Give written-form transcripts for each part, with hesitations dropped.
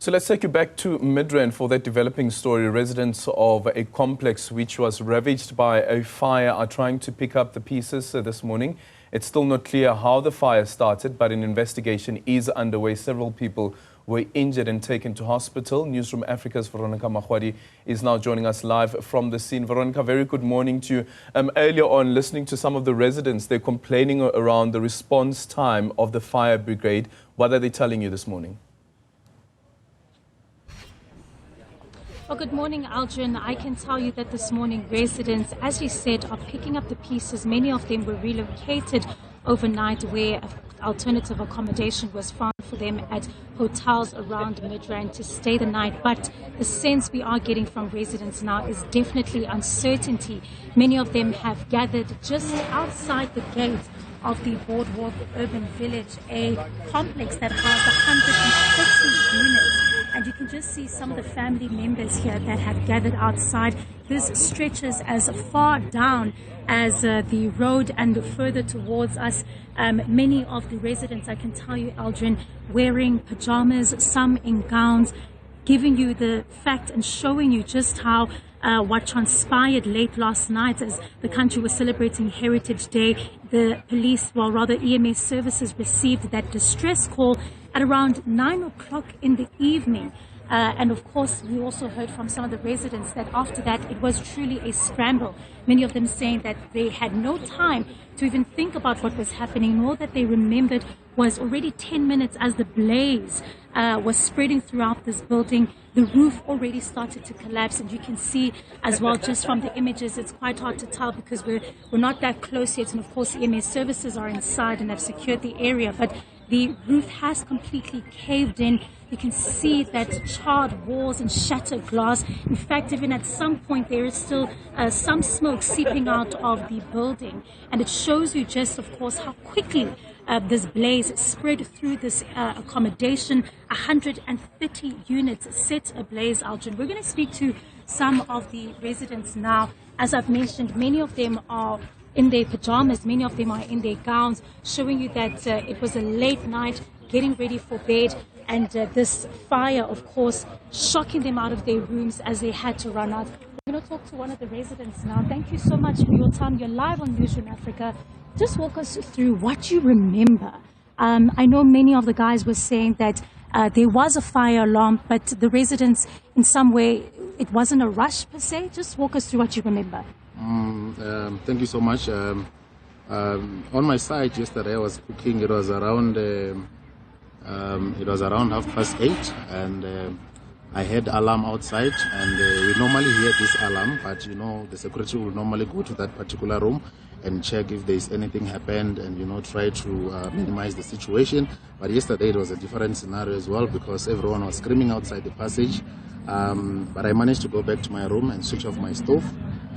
So let's take you back to Midrand for that developing story. Residents of a complex which was ravaged by a fire are trying to pick up the pieces this morning. It's still not clear how the fire started, but an investigation is underway. Several people were injured and taken to hospital. Newzroom Afrika's Veronica Makhoali is now joining us live from the scene. Veronica, very good morning to you. Earlier on, listening to some of the residents, they're complaining around the response time of the fire brigade. What are they telling you this morning? Well, good morning, Aldrin. I can tell you that this morning residents, as you said, are picking up the pieces. Many of them were relocated overnight where alternative accommodation was found for them at hotels around Midrand to stay the night. But the sense we are getting from residents now is definitely uncertainty. Many of them have gathered just outside the gate of the Boardwalk Urban Village, a complex that has 150 units. And you can just see some of the family members here that have gathered outside. This stretches as far down as the road and further towards us. Many of the residents, I can tell you, Aldrin, wearing pajamas, some in gowns, giving you the fact and showing you just how what transpired late last night as the country was celebrating Heritage Day. The police, well rather EMS services, received that distress call at around 9 o'clock in the evening. And of course, we also heard from some of the residents that after that, it was truly a scramble. Many of them saying that they had no time to even think about what was happening. All that they remembered was already 10 minutes as the blaze was spreading throughout this building. The roof already started to collapse, and you can see as well just from the images, it's quite hard to tell because we're not that close yet. And of course, EMS services are inside and have secured the area, but the roof has completely caved in. You can see that charred walls and shattered glass. In fact, even at some point, there is still some smoke seeping out of the building. And it shows you just, of course, how quickly this blaze spread through this accommodation. 130 units set ablaze, Aldrin. We're going to speak to some of the residents now. As I've mentioned, many of them are in their pajamas, many of them are in their gowns, showing you that it was a late night, getting ready for bed, and this fire, of course, shocking them out of their rooms as they had to run out. We're going to talk to one of the residents now. Thank you so much for your time. You're live on Newzroom Afrika. Just walk us through what you remember. I know many of the guys were saying that there was a fire alarm, but the residents, in some way, it wasn't a rush per se. Just walk us through what you remember. Thank you so much. On my side yesterday, I was cooking. It was around 8:30, and I heard alarm outside. And we normally hear this alarm, but you know the security will normally go to that particular room and check if there is anything happened, and you know try to minimize the situation. But yesterday it was a different scenario as well because everyone was screaming outside the passage. But I managed to go back to my room and switch off my stove.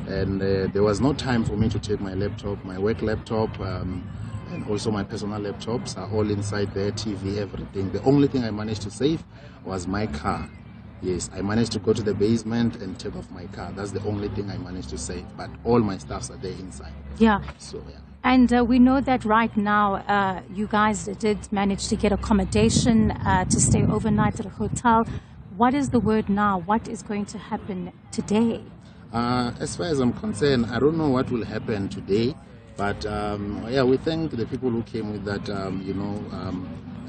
And there was no time for me to take my laptop, my work laptop, and also my personal laptops are all inside there, TV, everything. The only thing I managed to save was my car. Yes, I managed to go to the basement and take off my car. That's the only thing I managed to save. But all my stuffs are there inside. Yeah. So, yeah. And we know that right now you guys did manage to get accommodation to stay overnight at a hotel. What is the word now? What is going to happen today? As far as I'm concerned, I don't know what will happen today, but yeah, we thank the people who came with that,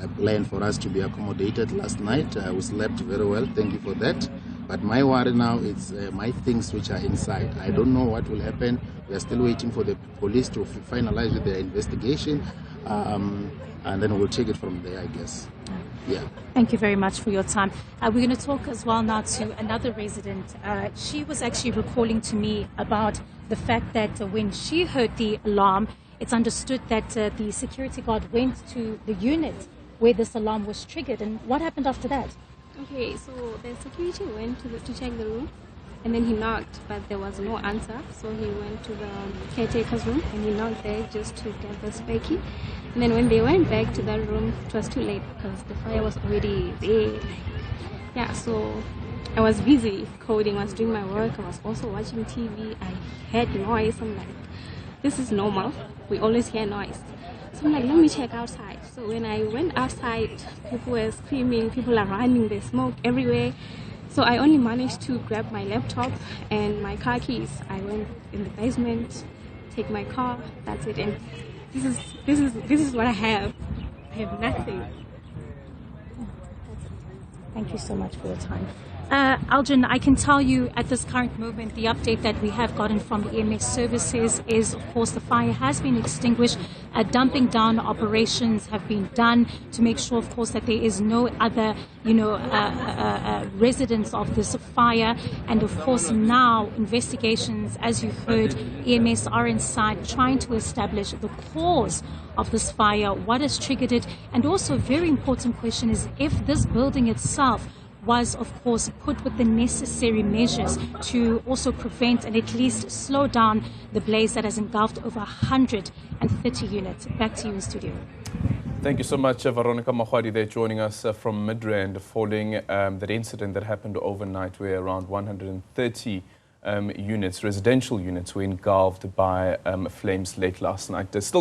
a plan for us to be accommodated last night. We slept very well. Thank you for that. But my worry now is my things which are inside. I don't know what will happen. We are still waiting for the police to finalize with their investigation, and then we'll take it from there, I guess. Yeah. Thank you very much for your time. We're going to talk as well now to another resident. She was actually recalling to me about the fact that when she heard the alarm, it's understood that the security guard went to the unit where this alarm was triggered. And what happened after that? Okay, so the security went to check the room, and then he knocked, but there was no answer. So he went to the caretaker's room and he knocked there just to get the spare key. And then when they went back to that room, it was too late because the fire was already there. Yeah, so I was busy coding, I was doing my work, I was also watching TV. I heard noise. I'm like, this is normal. We always hear noise. So I'm like, let me check outside. So when I went outside, people were screaming, people are running, there's smoke everywhere. So I only managed to grab my laptop and my car keys. I went in the basement, take my car, that's it. And this is what I have. I have nothing. Thank you so much for your time. Algin, I can tell you at this current moment, the update that we have gotten from the EMS services is, of course, the fire has been extinguished. Dumping down operations have been done to make sure, of course, that there is no other, residents of this fire. And, of course, now investigations, as you've heard, EMS are inside trying to establish the cause of this fire, what has triggered it. And also a very important question is if this building itself was, of course, put with the necessary measures to also prevent and at least slow down the blaze that has engulfed over 130 units. Back to you in studio. Thank you so much, Veronica Makhoali, there joining us from Midrand following that incident that happened overnight where around 130 units, residential units, were engulfed by flames late last night. Still